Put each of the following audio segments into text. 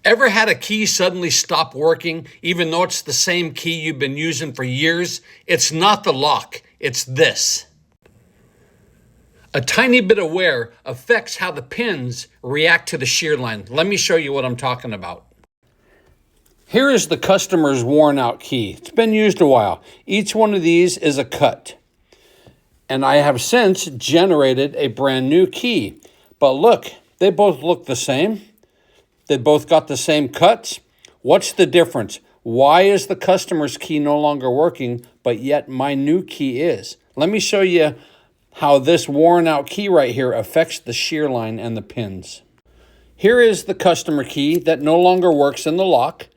Ever had a key suddenly stop working, even though it's the same key you've been using for years? It's not the lock, it's this. A tiny bit of wear affects how the pins react to the shear line. Let me show you what I'm talking about. Here is the customer's worn out key. It's been used a while. Each one of these is a cut. And I have since generated a brand new key. But look, they both look the same. They both got the same cuts. What's the difference? Why is the customer's key no longer working, but yet my new key is? Let me show you how this worn out key right here affects the shear line and the pins. Here is the customer key that no longer works in the lock.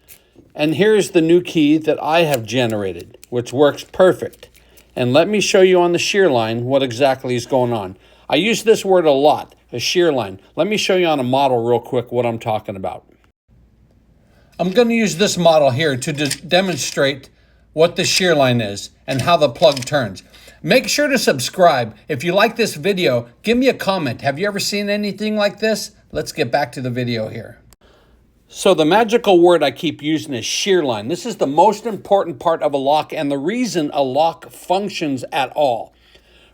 And here's the new key that I have generated, which works perfect. And let me show you on the shear line what exactly is going on. I use this word a lot, a shear line. Let me show you on a model real quick what I'm talking about. I'm going to use this model here to demonstrate what the shear line is and how the plug turns. Make sure to subscribe. If you like this video, give me a comment. Have you ever seen anything like this? Let's get back to the video here. So the magical word I keep using is shear line. This is the most important part of a lock and the reason a lock functions at all.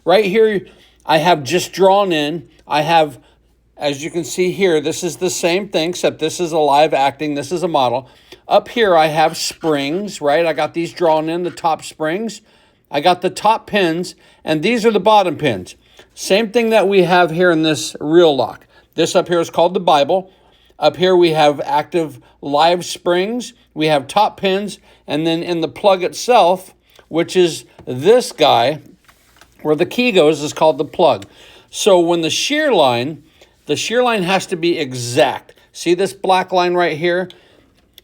Right here, I have just drawn in. I have, as you can see here, this is the same thing, except this is a live acting. This is a model. Up here, I have springs, right? I got these drawn in, the top springs. I got the top pins, and these are the bottom pins. Same thing that we have here in this real lock. This up here is called the Bible. Up here we have active live springs, we have top pins, and then in the plug itself, which is this guy, where the key goes, is called the plug. So when the shear line has to be exact. See this black line right here?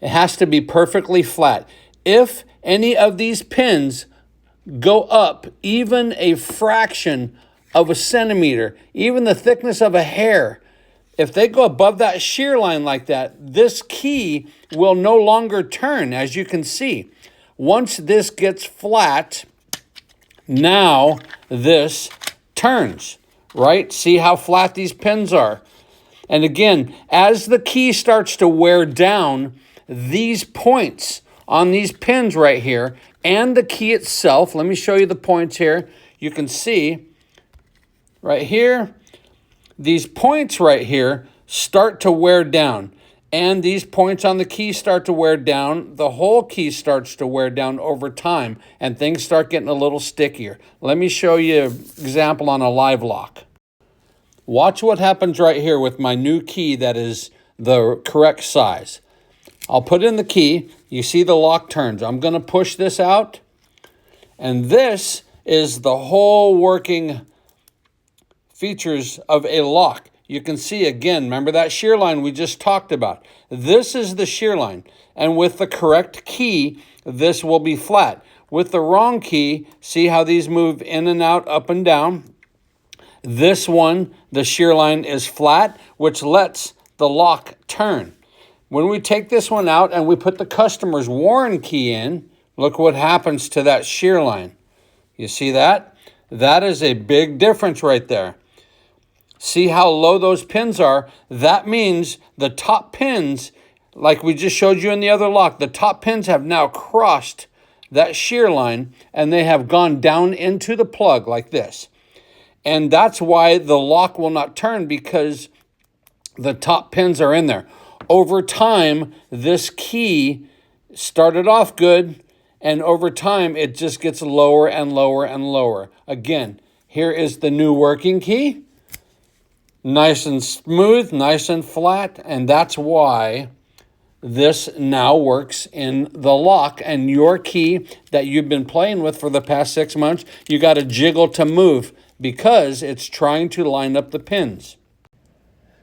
It has to be perfectly flat. If any of these pins go up even a fraction of a centimeter, even the thickness of a hair, if they go above that shear line like that, this key will no longer turn, as you can see. Once this gets flat, now this turns, right? See how flat these pins are. And again, as the key starts to wear down, these points on these pins right here and the key itself, let me show you the points here. You can see right here, these points right here start to wear down, and these points on the key start to wear down. The whole key starts to wear down over time, and things start getting a little stickier. Let me show you an example on a live lock. Watch what happens right here with my new key that is the correct size. I'll put in the key. You see the lock turns. I'm going to push this out, and this is the whole working features of a lock. You can see again, remember that shear line we just talked about. This is the shear line, and with the correct key, this will be flat. With the wrong key, see how these move in and out, up and down. This one, the shear line is flat, which lets the lock turn. When we take this one out and we put the customer's worn key in, look what happens to that shear line. You see that? That is a big difference right there. See how low those pins are? That means the top pins, like we just showed you in the other lock, the top pins have now crossed that shear line and they have gone down into the plug like this. And that's why the lock will not turn, because the top pins are in there. Over time, this key started off good, and over time, it just gets lower and lower and lower. Again, here is the new working key. Nice and smooth, nice and flat, and that's why this now works in the lock. And your key that you've been playing with for the past 6 months, you got to jiggle to move because it's trying to line up the pins.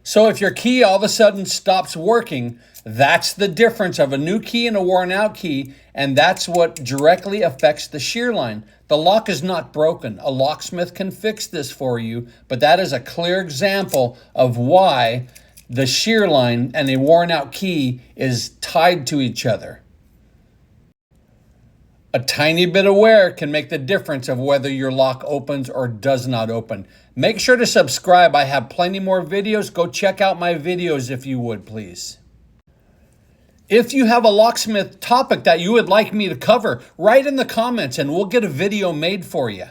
So if your key all of a sudden stops working, that's the difference of a new key and a worn out key, and that's what directly affects the shear line. The lock is not broken. A locksmith can fix this for you, but that is a clear example of why the shear line and a worn out key is tied to each other. A tiny bit of wear can make the difference of whether your lock opens or does not open. Make sure to subscribe. I have plenty more videos. Go check out my videos if you would, please. If you have a locksmith topic that you would like me to cover, write in the comments and we'll get a video made for you.